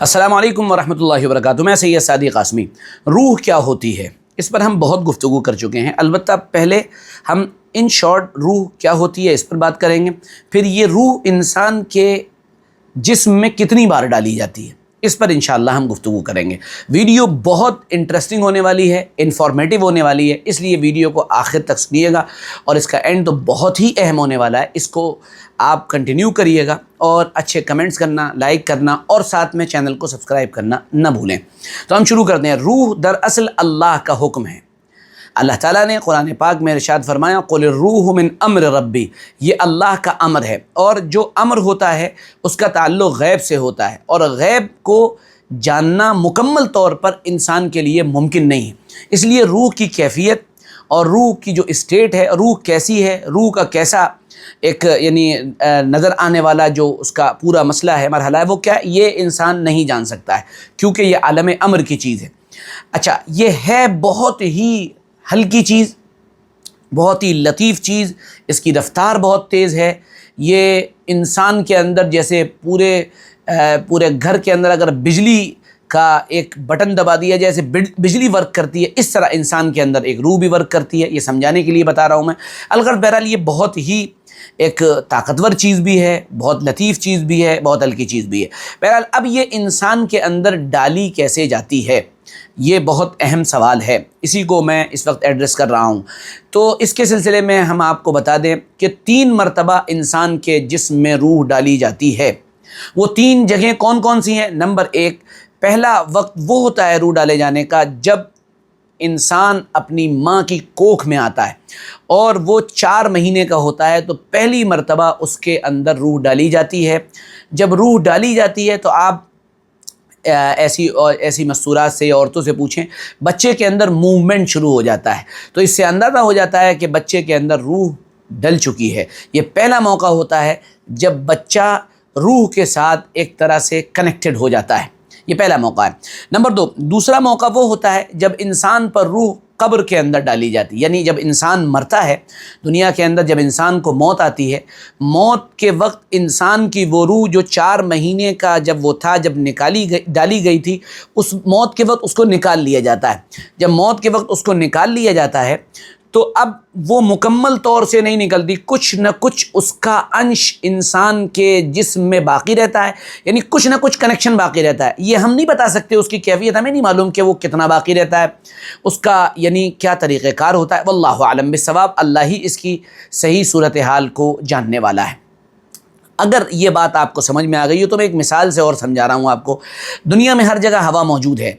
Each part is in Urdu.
السلام علیکم ورحمۃ اللہ وبرکاتہ۔ میں سید سعدی قاسمی۔ روح کیا ہوتی ہے اس پر ہم بہت گفتگو کر چکے ہیں، البتہ پہلے ہم ان شارٹ روح کیا ہوتی ہے اس پر بات کریں گے، پھر یہ روح انسان کے جسم میں کتنی بار ڈالی جاتی ہے اس پر انشاءاللہ ہم گفتگو کریں گے۔ ویڈیو بہت انٹرسٹنگ ہونے والی ہے، انفارمیٹیو ہونے والی ہے، اس لیے ویڈیو کو آخر تک سنیے گا، اور اس کا اینڈ تو بہت ہی اہم ہونے والا ہے۔ اس کو آپ کنٹینیو کریے گا اور اچھے کمنٹس کرنا، لائک کرنا، اور ساتھ میں چینل کو سبسکرائب کرنا نہ بھولیں۔ تو ہم شروع کرتے ہیں۔ روح دراصل اللہ کا حکم ہے۔ اللہ تعالیٰ نے قرآن پاک میں ارشاد فرمایا قل الروح من امر ربی، یہ اللہ کا امر ہے، اور جو امر ہوتا ہے اس کا تعلق غیب سے ہوتا ہے، اور غیب کو جاننا مکمل طور پر انسان کے لیے ممکن نہیں ہے۔ اس لیے روح کی کیفیت اور روح کی جو اسٹیٹ ہے، روح کیسی ہے، روح کا کیسا ایک نظر آنے والا جو اس کا پورا مسئلہ ہے، مرحلہ ہے، وہ کیا ہے، یہ انسان نہیں جان سکتا ہے، کیونکہ یہ عالم امر کی چیز ہے۔ اچھا، یہ ہے بہت ہی ہلکی چیز، بہت ہی لطیف چیز، اس کی رفتار بہت تیز ہے۔ یہ انسان کے اندر جیسے پورے گھر کے اندر اگر بجلی کا ایک بٹن دبا دیا جیسے بجلی ورک کرتی ہے، اس طرح انسان کے اندر ایک روح بھی ورک کرتی ہے۔ یہ سمجھانے کے لیے بتا رہا ہوں میں۔ الغرض بہرحال یہ بہت ہی ایک طاقتور چیز بھی ہے، بہت لطیف چیز بھی ہے، بہت ہلکی چیز بھی ہے۔ بہرحال اب یہ انسان کے اندر ڈالی کیسے جاتی ہے، یہ بہت اہم سوال ہے، اسی کو میں اس وقت ایڈریس کر رہا ہوں۔ تو اس کے سلسلے میں ہم آپ کو بتا دیں کہ 3 مرتبہ انسان کے جسم میں روح ڈالی جاتی ہے۔ وہ 3 جگہیں کون کون سی ہیں؟ نمبر 1، پہلا وقت وہ ہوتا ہے روح ڈالے جانے کا جب انسان اپنی ماں کی کوکھ میں آتا ہے، اور وہ 4 مہینے کا ہوتا ہے، تو پہلی مرتبہ اس کے اندر روح ڈالی جاتی ہے۔ جب روح ڈالی جاتی ہے تو آپ ایسی مستورات سے یا عورتوں سے پوچھیں، بچے کے اندر موومنٹ شروع ہو جاتا ہے، تو اس سے اندازہ ہو جاتا ہے کہ بچے کے اندر روح ڈل چکی ہے۔ یہ پہلا موقع ہوتا ہے جب بچہ روح کے ساتھ ایک طرح سے کنیکٹڈ ہو جاتا ہے، یہ پہلا موقع ہے۔ نمبر 2، دوسرا موقع وہ ہوتا ہے جب انسان پر روح قبر کے اندر ڈالی جاتی ہے، یعنی جب انسان مرتا ہے دنیا کے اندر، جب انسان کو موت آتی ہے، موت کے وقت انسان کی وہ روح جو 4 مہینے کا جب وہ تھا، جب ڈالی گئی تھی، اس موت کے وقت اس کو نکال لیا جاتا ہے۔ جب موت کے وقت اس کو نکال لیا جاتا ہے تو اب وہ مکمل طور سے نہیں نکلتی، کچھ نہ کچھ اس کا انش انسان کے جسم میں باقی رہتا ہے، یعنی کچھ نہ کچھ کنیکشن باقی رہتا ہے۔ یہ ہم نہیں بتا سکتے، اس کی کیفیت ہمیں نہیں معلوم کہ وہ کتنا باقی رہتا ہے، اس کا یعنی کیا طریقہ کار ہوتا ہے، واللہ اعلم بالصواب، اللہ ہی اس کی صحیح صورتحال کو جاننے والا ہے۔ اگر یہ بات آپ کو سمجھ میں آ گئی ہو تو میں ایک مثال سے اور سمجھا رہا ہوں آپ کو۔ دنیا میں ہر جگہ ہوا موجود ہے،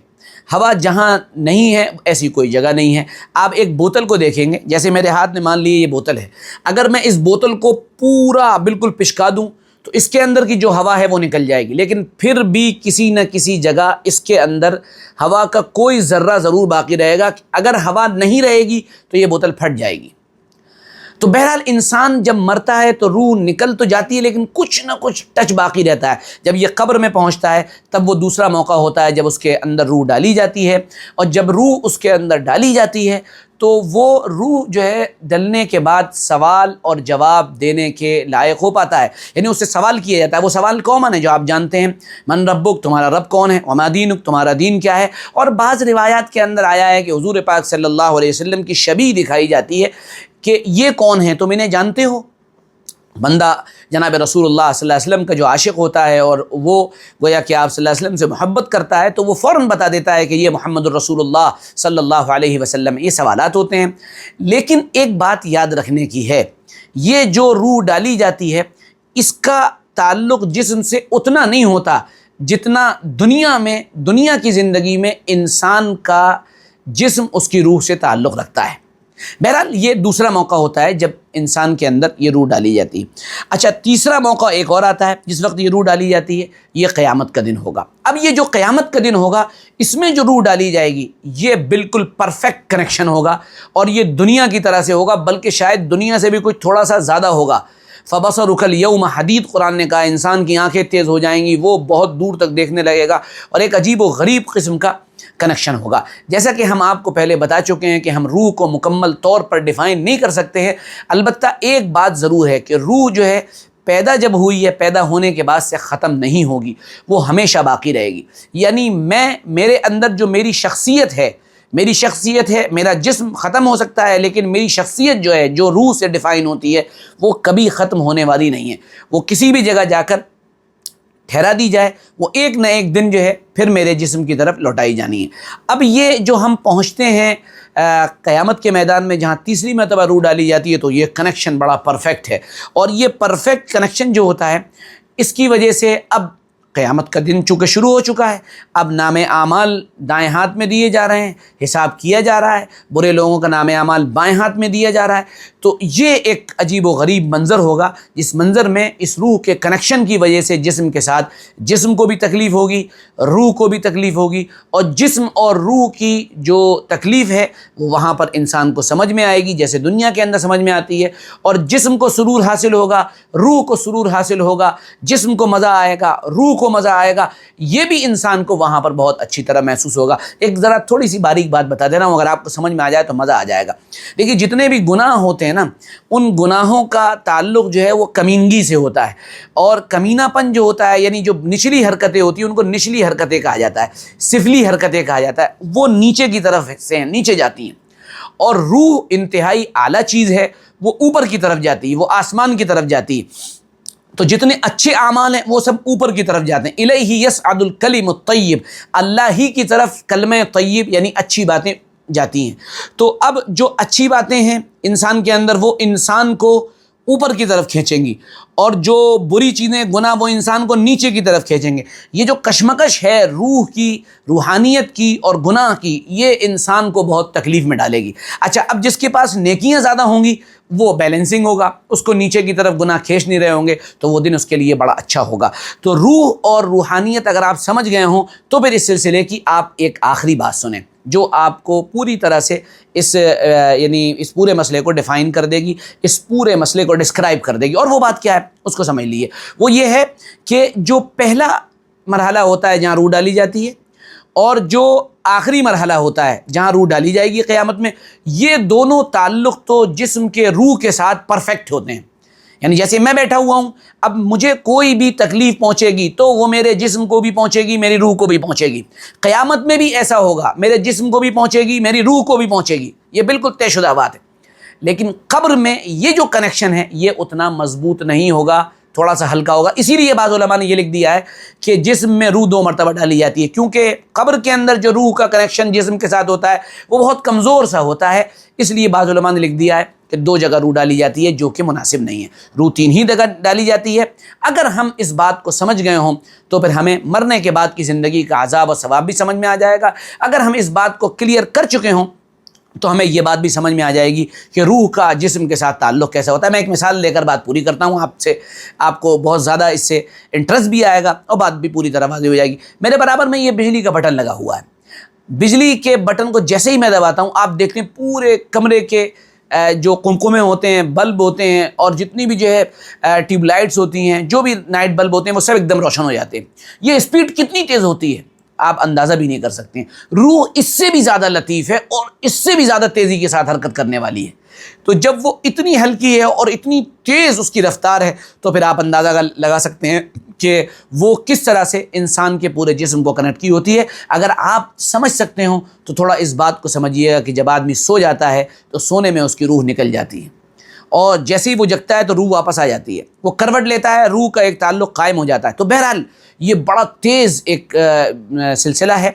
ہوا جہاں نہیں ہے ایسی کوئی جگہ نہیں ہے۔ آپ ایک بوتل کو دیکھیں گے، جیسے میرے ہاتھ میں مان لیے یہ بوتل ہے، اگر میں اس بوتل کو پورا بالکل پچکا دوں تو اس کے اندر کی جو ہوا ہے وہ نکل جائے گی، لیکن پھر بھی کسی نہ کسی جگہ اس کے اندر ہوا کا کوئی ذرہ ضرور باقی رہے گا۔ اگر ہوا نہیں رہے گی تو یہ بوتل پھٹ جائے گی۔ تو بہرحال انسان جب مرتا ہے تو روح نکل تو جاتی ہے، لیکن کچھ نہ کچھ ٹچ باقی رہتا ہے۔ جب یہ قبر میں پہنچتا ہے تب وہ دوسرا موقع ہوتا ہے جب اس کے اندر روح ڈالی جاتی ہے، اور جب روح اس کے اندر ڈالی جاتی ہے تو وہ روح جو ہے ڈلنے کے بعد سوال اور جواب دینے کے لائق ہو پاتا ہے، یعنی اس سے سوال کیا جاتا ہے۔ وہ سوال کامن ہے جو آپ جانتے ہیں، من ربک، تمہارا رب کون ہے، وما دینک، تمہارا دین کیا ہے۔ اور بعض روایات کے اندر آیا ہے کہ حضور پاک صلی اللہ علیہ وسلم کی شبیہ دکھائی جاتی ہے کہ یہ کون ہے، تم انہیں جانتے ہو؟ بندہ جناب رسول اللہ صلی اللہ علیہ وسلم کا جو عاشق ہوتا ہے اور وہ گویا کہ آپ صلی اللہ علیہ وسلم سے محبت کرتا ہے، تو وہ فوراً بتا دیتا ہے کہ یہ محمد الرسول اللہ صلی اللہ علیہ وسلم۔ یہ سوالات ہوتے ہیں، لیکن ایک بات یاد رکھنے کی ہے، یہ جو روح ڈالی جاتی ہے اس کا تعلق جسم سے اتنا نہیں ہوتا جتنا دنیا کی زندگی میں انسان کا جسم اس کی روح سے تعلق رکھتا ہے۔ بہرحال یہ دوسرا موقع ہوتا ہے جب انسان کے اندر یہ روح ڈالی جاتی ہے۔ اچھا، تیسرا موقع ایک اور آتا ہے جس وقت یہ روح ڈالی جاتی ہے، یہ قیامت کا دن ہوگا۔ اب یہ جو قیامت کا دن ہوگا اس میں جو روح ڈالی جائے گی یہ بالکل پرفیکٹ کنیکشن ہوگا، اور یہ دنیا کی طرح سے ہوگا، بلکہ شاید دنیا سے بھی کچھ تھوڑا سا زیادہ ہوگا۔ فَبَصَرُكَ الْيَوْمَ حدید، قرآن نے کہا انسان کی آنکھیں تیز ہو جائیں گی، وہ بہت دور تک دیکھنے لگے گا، اور ایک عجیب و غریب قسم کا کنیکشن ہوگا۔ جیسا کہ ہم آپ کو پہلے بتا چکے ہیں کہ ہم روح کو مکمل طور پر ڈیفائن نہیں کر سکتے ہیں، البتہ ایک بات ضرور ہے کہ روح جو ہے پیدا جب ہوئی ہے پیدا ہونے کے بعد سے ختم نہیں ہوگی، وہ ہمیشہ باقی رہے گی۔ یعنی میرے اندر جو میری شخصیت ہے، میرا جسم ختم ہو سکتا ہے لیکن میری شخصیت جو ہے، جو روح سے ڈیفائن ہوتی ہے، وہ کبھی ختم ہونے والی نہیں ہے۔ وہ کسی بھی جگہ جا کر ٹھہرا دی جائے، وہ ایک نہ ایک دن جو ہے پھر میرے جسم کی طرف لوٹائی جانی ہے۔ اب یہ جو ہم پہنچتے ہیں قیامت کے میدان میں جہاں تیسری مرتبہ روح ڈالی جاتی ہے، تو یہ کنیکشن بڑا پرفیکٹ ہے، اور یہ پرفیکٹ کنیکشن جو ہوتا ہے اس کی وجہ سے اب قیامت کا دن چونکہ شروع ہو چکا ہے، اب نام اعمال دائیں ہاتھ میں دیے جا رہے ہیں، حساب کیا جا رہا ہے، برے لوگوں کا نام اعمال بائیں ہاتھ میں دیا جا رہا ہے۔ تو یہ ایک عجیب و غریب منظر ہوگا، جس منظر میں اس روح کے کنیکشن کی وجہ سے جسم کے ساتھ جسم کو بھی تکلیف ہوگی، روح کو بھی تکلیف ہوگی، اور جسم اور روح کی جو تکلیف ہے وہ وہاں پر انسان کو سمجھ میں آئے گی جیسے دنیا کے اندر سمجھ میں آتی ہے، اور جسم کو سرور حاصل ہوگا، روح کو سرور حاصل ہوگا، جسم کو مزہ آئے گا، روح کو مزہ آئے گا، یہ بھی انسان کو وہاں پر بہت اچھی طرح محسوس ہوگا۔ ایک ذرا تھوڑی سی باریک بات بتا دے رہا ہوں، اگر آپ کو سمجھ میں آ جائے تو مزہ آ جائے گا۔ دیکھیے جتنے بھی گناہ ہوتے ہیں نا، ان گناہوں کا تعلق جو ہے وہ کمینگی سے ہوتا ہے، اور کمینہ پن جو ہوتا ہے، یعنی جو نچلی حرکتیں ہوتی ہیں ان کو نچلی حرکتیں کہا جاتا ہے، سفلی حرکتیں کہا جاتا ہے، وہ نیچے کی طرف سے ہیں، نیچے جاتی ہیں، اور روح انتہائی اعلیٰ چیز ہے، وہ اوپر کی طرف جاتی ہے، وہ آسمان کی طرف جاتی ہے۔ تو جتنے اچھے اعمال ہیں وہ سب اوپر کی طرف جاتے ہیں، الیہ یصعد الکلم الطیب، اللہ ہی کی طرف کلمہ طیب یعنی اچھی باتیں جاتی ہیں۔ تو اب جو اچھی باتیں ہیں انسان کے اندر، وہ انسان کو اوپر کی طرف کھینچیں گی، اور جو بری چیزیں گناہ وہ انسان کو نیچے کی طرف کھینچیں گے۔ یہ جو کشمکش ہے روح کی، روحانیت کی اور گناہ کی، یہ انسان کو بہت تکلیف میں ڈالے گی۔ اچھا، اب جس کے پاس نیکیاں زیادہ ہوں گی وہ بیلنسنگ ہوگا، اس کو نیچے کی طرف گناہ کھینچ نہیں رہے ہوں گے، تو وہ دن اس کے لیے بڑا اچھا ہوگا۔ تو روح اور روحانیت اگر آپ سمجھ گئے ہوں تو پھر اس سلسلے کی آپ ایک آخری بات سنیں جو آپ کو پوری طرح سے اس پورے مسئلے کو ڈیفائن کر دے گی، اس پورے مسئلے کو ڈسکرائب کر دے گی۔ اور وہ بات کیا ہے اس کو سمجھ لیجیے، وہ یہ ہے کہ جو پہلا مرحلہ ہوتا ہے جہاں روح ڈالی جاتی ہے، اور جو آخری مرحلہ ہوتا ہے جہاں روح ڈالی جائے گی قیامت میں، یہ دونوں تعلق تو جسم کے روح کے ساتھ پرفیکٹ ہوتے ہیں۔ یعنی جیسے میں بیٹھا ہوا ہوں، اب مجھے کوئی بھی تکلیف پہنچے گی تو وہ میرے جسم کو بھی پہنچے گی، میری روح کو بھی پہنچے گی۔ قیامت میں بھی ایسا ہوگا، میرے جسم کو بھی پہنچے گی، میری روح کو بھی پہنچے گی، یہ بالکل طے شدہ بات ہے۔ لیکن قبر میں یہ جو کنیکشن ہے یہ اتنا مضبوط نہیں ہوگا، تھوڑا سا ہلکا ہوگا۔ اسی لیے بعض علماء نے یہ لکھ دیا ہے کہ جسم میں روح 2 مرتبہ ڈالی جاتی ہے، کیونکہ قبر کے اندر جو روح کا کنیکشن جسم کے ساتھ ہوتا ہے وہ بہت کمزور سا ہوتا ہے، اس لیے بعض علماء نے لکھ دیا ہے کہ 2 جگہ روح ڈالی جاتی ہے، جو کہ مناسب نہیں ہے۔ روح 3 ہی جگہ ڈالی جاتی ہے۔ اگر ہم اس بات کو سمجھ گئے ہوں تو پھر ہمیں مرنے کے بعد کی زندگی کا عذاب و ثواب بھی سمجھ میں آ جائے گا۔ اگر ہم اس بات کو کلیئر کر چکے ہوں تو ہمیں یہ بات بھی سمجھ میں آ جائے گی کہ روح کا جسم کے ساتھ تعلق کیسا ہوتا ہے۔ میں ایک مثال لے کر بات پوری کرتا ہوں آپ کو بہت زیادہ اس سے انٹرسٹ بھی آئے گا اور بات بھی پوری طرح واضح ہو جائے گی۔ میرے برابر میں یہ بجلی کا بٹن لگا ہوا ہے، بجلی کے بٹن کو جیسے ہی میں دباتا ہوں آپ دیکھتے ہیں پورے کمرے کے جو قمقمے ہوتے ہیں، بلب ہوتے ہیں، اور جتنی بھی جو ہے ٹیوب لائٹس ہوتی ہیں، جو بھی نائٹ بلب ہوتے ہیں، وہ سب ایک دم روشن ہو جاتے ہیں۔ یہ اسپیڈ کتنی تیز ہوتی ہے آپ اندازہ بھی نہیں کر سکتے ہیں۔ روح اس سے بھی زیادہ لطیف ہے اور اس سے بھی زیادہ تیزی کے ساتھ حرکت کرنے والی ہے۔ تو جب وہ اتنی ہلکی ہے اور اتنی تیز اس کی رفتار ہے تو پھر آپ اندازہ لگا سکتے ہیں کہ وہ کس طرح سے انسان کے پورے جسم کو کنیکٹ کی ہوتی ہے۔ اگر آپ سمجھ سکتے ہوں تو تھوڑا اس بات کو سمجھیے گا کہ جب آدمی سو جاتا ہے تو سونے میں اس کی روح نکل جاتی ہے، اور جیسے ہی وہ جگتا ہے تو روح واپس آ جاتی ہے، وہ کروٹ لیتا ہے، روح کا ایک تعلق قائم ہو جاتا ہے۔ تو بہرحال یہ بڑا تیز ایک سلسلہ ہے۔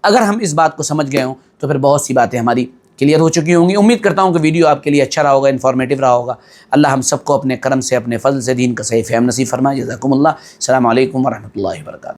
اگر ہم اس بات کو سمجھ گئے ہوں تو پھر بہت سی باتیں ہماری کلیئر ہو چکی ہوں گی۔ امید کرتا ہوں کہ ویڈیو آپ کے لیے اچھا رہا ہوگا، انفارمیٹیو رہا ہوگا۔ اللہ ہم سب کو اپنے کرم سے، اپنے فضل سے دین کا صحیح فہم نصیب فرمائے۔ جزاکم اللہ۔ السلام علیکم ورحمۃ اللہ وبرکاتہ۔